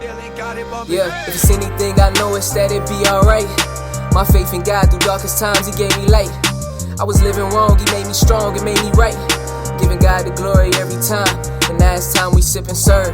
Yeah, if it's anything, I know it's that it be alright. My faith in God through darkest times, He gave me light. I was living wrong, He made me strong, it made me right. Giving God the glory every time, and now it's time we sip and serve.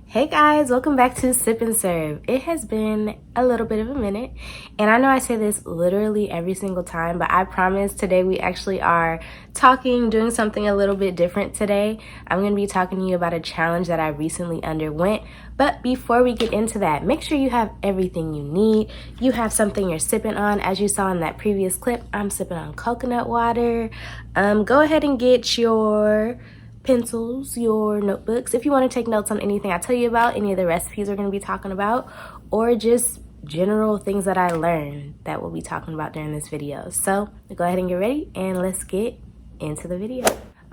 Hey guys, welcome back to Sip and Serve. It has been a little bit of a minute, and I know I say this literally every single time, but I promise today we actually are doing something a little bit different today. I'm going to be talking to you about a challenge that I recently underwent, but before we get into that, make sure you have everything you need. You have something you're sipping on. As you saw in that previous clip, I'm sipping on coconut water. Go ahead and get your pencils, your notebooks, if you want to take notes on anything I tell you about, any of the recipes we're going to be talking about, or just general things that I learned that we'll be talking about during this video. So go ahead and get ready and let's get into the video.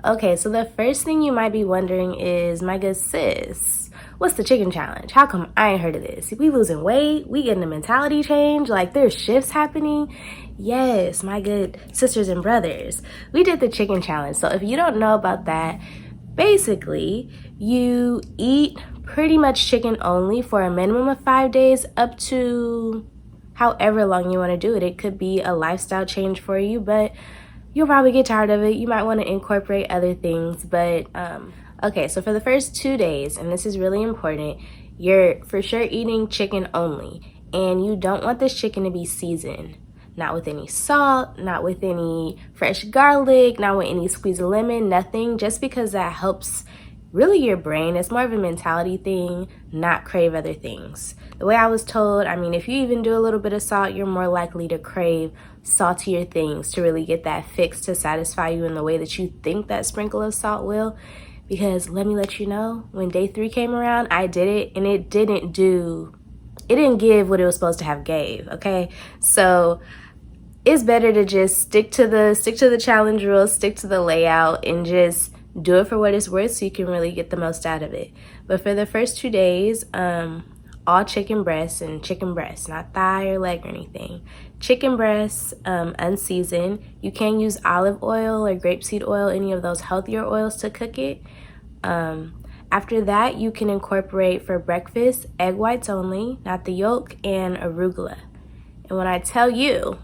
Okay, so the first thing you might be wondering is, my good sis, what's the chicken challenge? How come I ain't heard of this? We losing weight? We getting a mentality change? Like there's shifts happening? Yes, my good sisters and brothers. We did the chicken challenge. So if you don't know about that, basically you eat pretty much chicken only for a minimum of 5 days, up to however long you want to do it. It could be a lifestyle change for you, but you'll probably get tired of it. You might want to incorporate other things, but okay, so for the first 2 days, and this is really important, you're for sure eating chicken only, and you don't want this chicken to be seasoned. Not with any salt, not with any fresh garlic, not with any squeeze of lemon, nothing, just because that helps really your brain. It's more of a mentality thing, not crave other things. The way I was told, I mean, if you even do a little bit of salt, you're more likely to crave saltier things to really get that fix to satisfy you in the way that you think that sprinkle of salt will. Because let me let you know, when day 3 came around, I did it and it didn't give what it was supposed to have gave, okay? So it's better to just stick to the challenge rules, stick to the layout, and just do it for what it's worth so you can really get the most out of it. But for the first 2 days, all chicken breasts, not thigh or leg or anything. Chicken breasts, unseasoned. You can use olive oil or grapeseed oil, any of those healthier oils to cook it. After that, you can incorporate for breakfast egg whites only, not the yolk, and arugula. And when I tell you,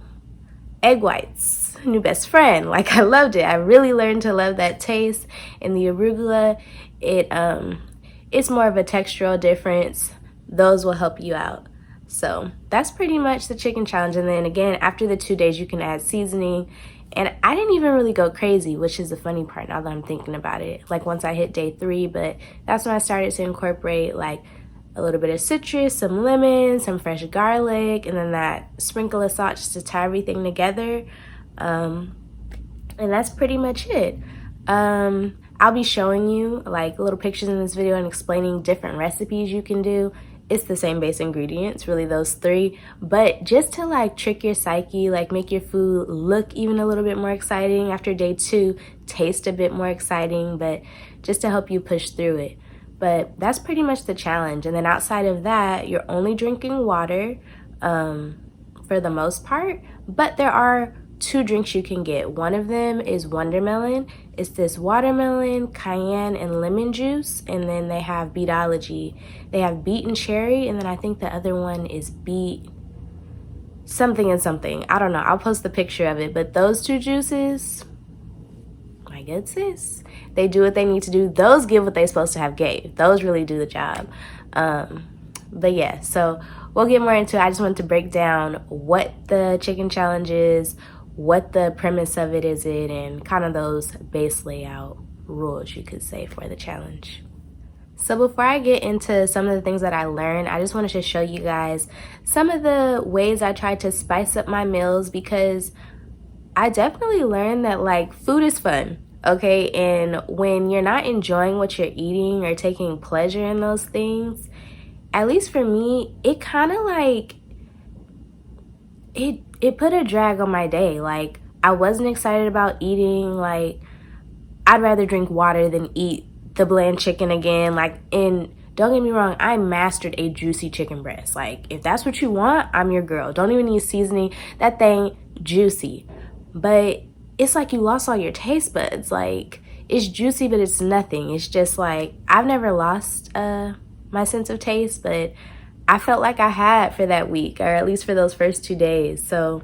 egg whites, new best friend, like I loved it. I really learned to love that taste. And the arugula, it's more of a textural difference. Those will help you out. So that's pretty much the chicken challenge. And then again, after the 2 days, you can add seasoning. And I didn't even really go crazy, which is the funny part now that I'm thinking about it. Like once I hit day 3, but that's when I started to incorporate like a little bit of citrus, some lemon, some fresh garlic, and then that sprinkle of salt just to tie everything together. And that's pretty much it. I'll be showing you like little pictures in this video and explaining different recipes you can do. It's the same base ingredients, really, those 3, but just to like trick your psyche, like make your food look even a little bit more exciting after day 2, taste a bit more exciting, but just to help you push through it. But that's pretty much the challenge. And then outside of that, you're only drinking water for the most part, but there are 2 drinks you can get. One of them is Wondermelon. It's this watermelon, cayenne, and lemon juice. And then they have Beetology. They have beet and cherry, and then I think the other one is beet something and something. I don't know. I'll post the picture of it. But those 2 juices, my good sis, they do what they need to do. Those give what they're supposed to have gave. Those really do the job. But yeah, so we'll get more into it. I just wanted to break down what the chicken challenge is, what the premise of it is, and kind of those base layout rules, you could say, for the challenge. So before I get into some of the things that I learned, I just wanted to show you guys some of the ways I tried to spice up my meals, because I definitely learned that like food is fun, okay? And when you're not enjoying what you're eating or taking pleasure in those things, at least for me, it kind of like, it put a drag on my day. Like I wasn't excited about eating. Like I'd rather drink water than eat the bland chicken again. Like, and don't get me wrong, I mastered a juicy chicken breast. Like if that's what you want, I'm your girl. Don't even need seasoning. That thing juicy. But it's like you lost all your taste buds. Like it's juicy, but it's nothing. It's just like, I've never lost my sense of taste, but I felt like I had for that week, or at least for those first 2 days. So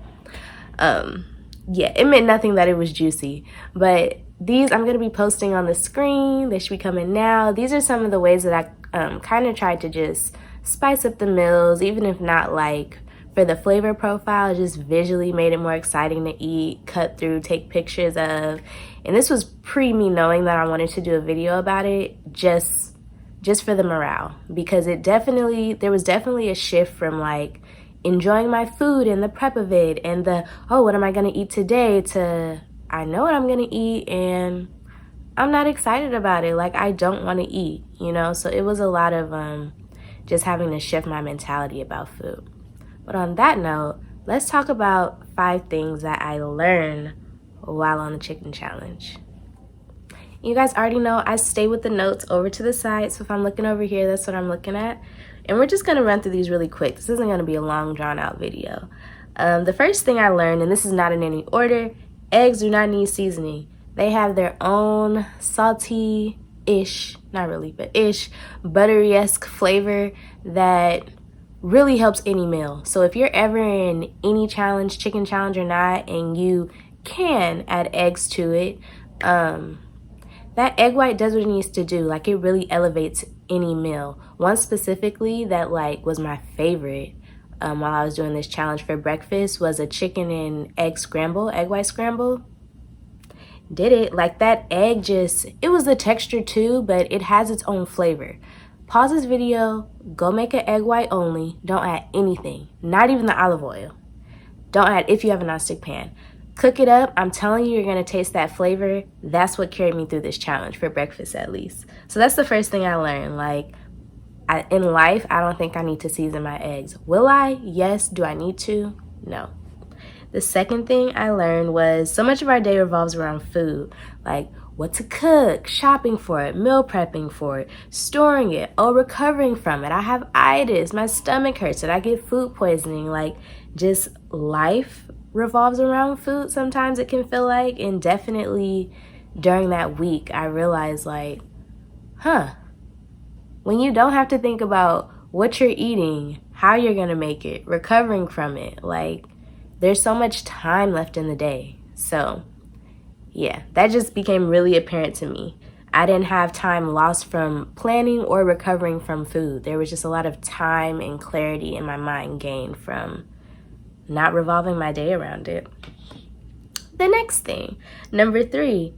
yeah, it meant nothing that it was juicy. But these I'm going to be posting on the screen. They should be coming now. These are some of the ways that I kind of tried to just spice up the meals, even if not like for the flavor profile, just visually made it more exciting to eat, cut through, take pictures of. And this was pre me knowing that I wanted to do a video about it, just for the morale, because there was definitely a shift from like enjoying my food and the prep of it and the, oh, what am I going to eat today, to I know what I'm going to eat and I'm not excited about it. Like, I don't want to eat, you know? So it was a lot of just having to shift my mentality about food. But on that note, let's talk about 5 things that I learned while on the chicken challenge. You guys already know I stay with the notes over to the side, so if I'm looking over here, that's what I'm looking at. And we're just going to run through these really quick. This isn't going to be a long, drawn-out video. The first thing I learned, and this is not in any order, eggs do not need seasoning. They have their own salty-ish, not really, but ish, buttery-esque flavor that really helps any meal. So if you're ever in any challenge, chicken challenge or not, and you can add eggs to it, that egg white does what it needs to do. Like, it really elevates any meal. One specifically that like was my favorite while I was doing this challenge for breakfast was a chicken and egg white scramble. Did it. Like, that egg just, it was the texture too, but it has its own flavor. Pause this video, go make an egg white only. Don't add anything, not even the olive oil. Don't add if you have a nonstick pan. Cook it up. I'm telling you, you're going to taste that flavor. That's what carried me through this challenge, for breakfast at least. So that's the first thing I learned. Like, in life, I don't think I need to season my eggs. Will I? Yes. Do I need to? No. The second thing I learned was so much of our day revolves around food. Like, what to cook, shopping for it, meal prepping for it, storing it, recovering from it. I have itis, my stomach hurts, did I get food poisoning? Like, just life revolves around food sometimes, it can feel like. And definitely during that week, I realized like, when you don't have to think about what you're eating, how you're gonna make it, recovering from it, like, there's so much time left in the day. So yeah, that just became really apparent to me. I didn't have time lost from planning or recovering from food. There was just a lot of time and clarity in my mind gained from not revolving my day around it. The next thing, number 3,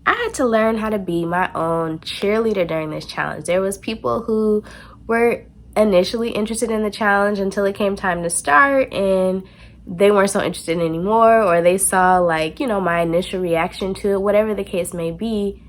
I had to learn how to be my own cheerleader during this challenge. There was people who were initially interested in the challenge until it came time to start, and they weren't so interested anymore, or they saw like, you know, my initial reaction to it, whatever the case may be.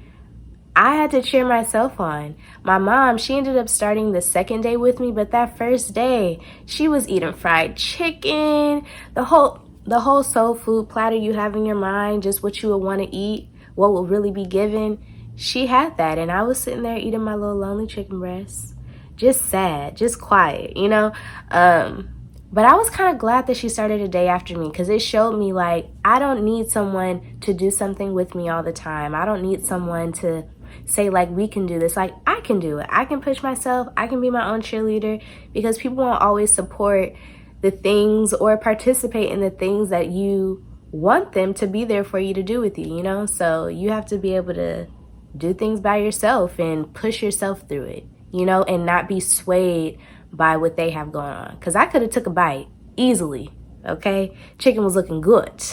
I had to cheer myself on. My mom, she ended up starting the second day with me, but that first day, she was eating fried chicken, the whole soul food platter you have in your mind, just what you would want to eat, what will really be given. She had that, and I was sitting there eating my little lonely chicken breast, just sad, just quiet, you know? But I was kind of glad that she started a day after me, because it showed me like, I don't need someone to do something with me all the time. I don't need someone to say like, we can do this. Like, I can do it. I can push myself. I can be my own cheerleader, because people won't always support the things or participate in the things that you want them to be there for you to do with you, you know? So you have to be able to do things by yourself and push yourself through it, you know, and not be swayed by what they have going on. Because I could have took a bite easily, okay? Chicken was looking good.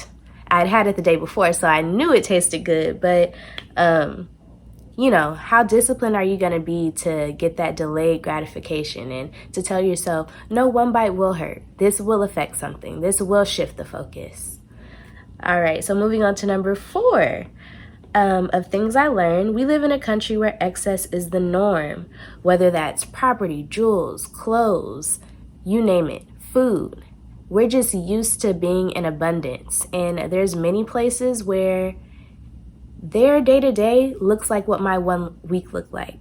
I'd had it the day before, so I knew it tasted good. But, you know, how disciplined are you going to be to get that delayed gratification and to tell yourself, no, one bite will hurt. This will affect something. This will shift the focus. All right, so moving on to number 4. Of things I learned, we live in a country where excess is the norm, whether that's property, jewels, clothes, you name it, food. We're just used to being in abundance, and there's many places where their day-to-day looks like what my 1 week looked like.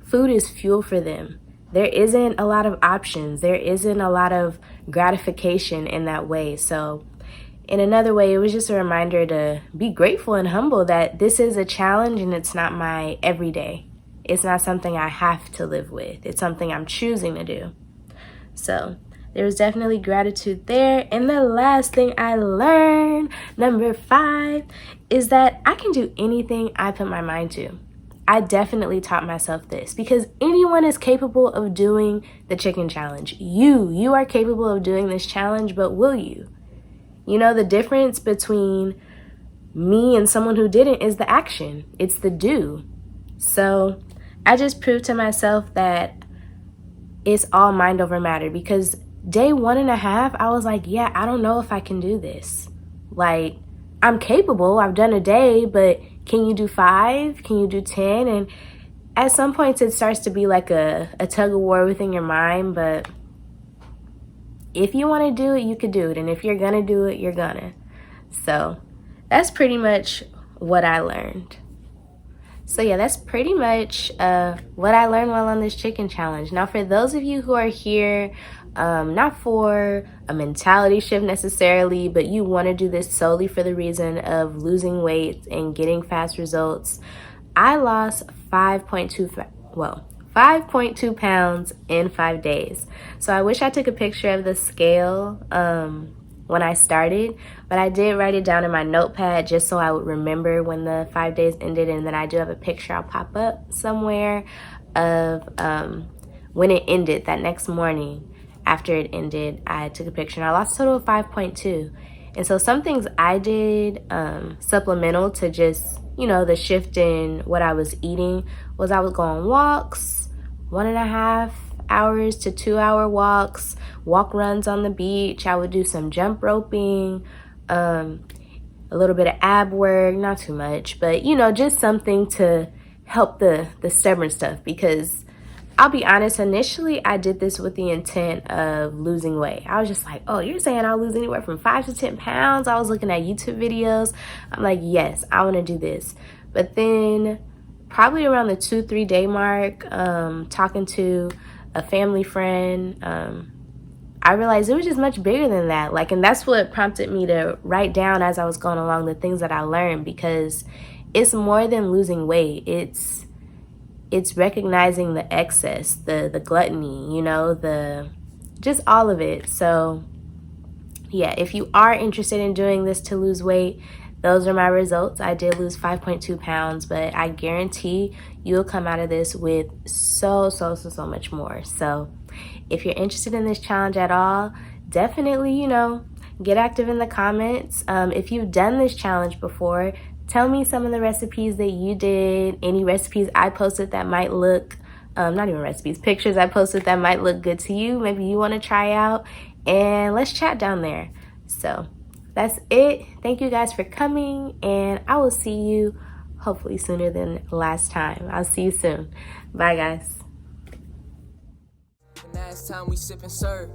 Food is fuel for them. There isn't a lot of options. There isn't a lot of gratification in that way. So in another way, it was just a reminder to be grateful and humble that this is a challenge and it's not my everyday. It's not something I have to live with. It's something I'm choosing to do. So there's definitely gratitude there. And the last thing I learned, number 5, is that I can do anything I put my mind to. I definitely taught myself this because anyone is capable of doing the chicken challenge. You are capable of doing this challenge, but will you? You know, the difference between me and someone who didn't is the action. It's the do. So I just proved to myself that it's all mind over matter, because day 1.5, I was like, yeah, I don't know if I can do this. Like, I'm capable. I've done a day, but can you do 5? Can you do 10? And at some points it starts to be like a tug of war within your mind, but if you want to do it, you could do it. And if you're going to do it, you're gonna. So that's pretty much what I learned. So yeah, that's pretty much what I learned while on this chicken challenge. Now, for those of you who are here, not for a mentality shift necessarily, but you want to do this solely for the reason of losing weight and getting fast results, I lost 5.2 pounds in 5 days. So I wish I took a picture of the scale when I started, but I did write it down in my notepad just so I would remember when the 5 days ended. And then I do have a picture I'll pop up somewhere of when it ended. That next morning after it ended, I took a picture and I lost a total of 5.2. And so some things I did supplemental to just, you know, the shift in what I was eating was I was going walks, 1.5 hours to 2-hour walks, walk runs on the beach. I would do some jump roping, a little bit of ab work, not too much, but you know, just something to help the stubborn stuff. Because I'll be honest, initially I did this with the intent of losing weight. I was just like, oh, you're saying I'll lose anywhere from 5 to 10 pounds? I was looking at YouTube videos. I'm like, yes, I want to do this. But then probably around the 2-3 day mark, talking to a family friend, I realized it was just much bigger than that. Like, and that's what prompted me to write down as I was going along the things that I learned, because it's more than losing weight. It's recognizing the excess, the gluttony, you know, just all of it. So yeah, if you are interested in doing this to lose weight, those are my results. I did lose 5.2 pounds, but I guarantee you'll come out of this with so much more. So if you're interested in this challenge at all, definitely, you know, get active in the comments. If you've done this challenge before, tell me some of the recipes that you did, any recipes I posted that might look, not even recipes, pictures I posted that might look good to you. Maybe you want to try out, and let's chat down there. So that's it. Thank you guys for coming, and I will see you hopefully sooner than last time. I'll see you soon. Bye, guys. And now it's time we sip and serve.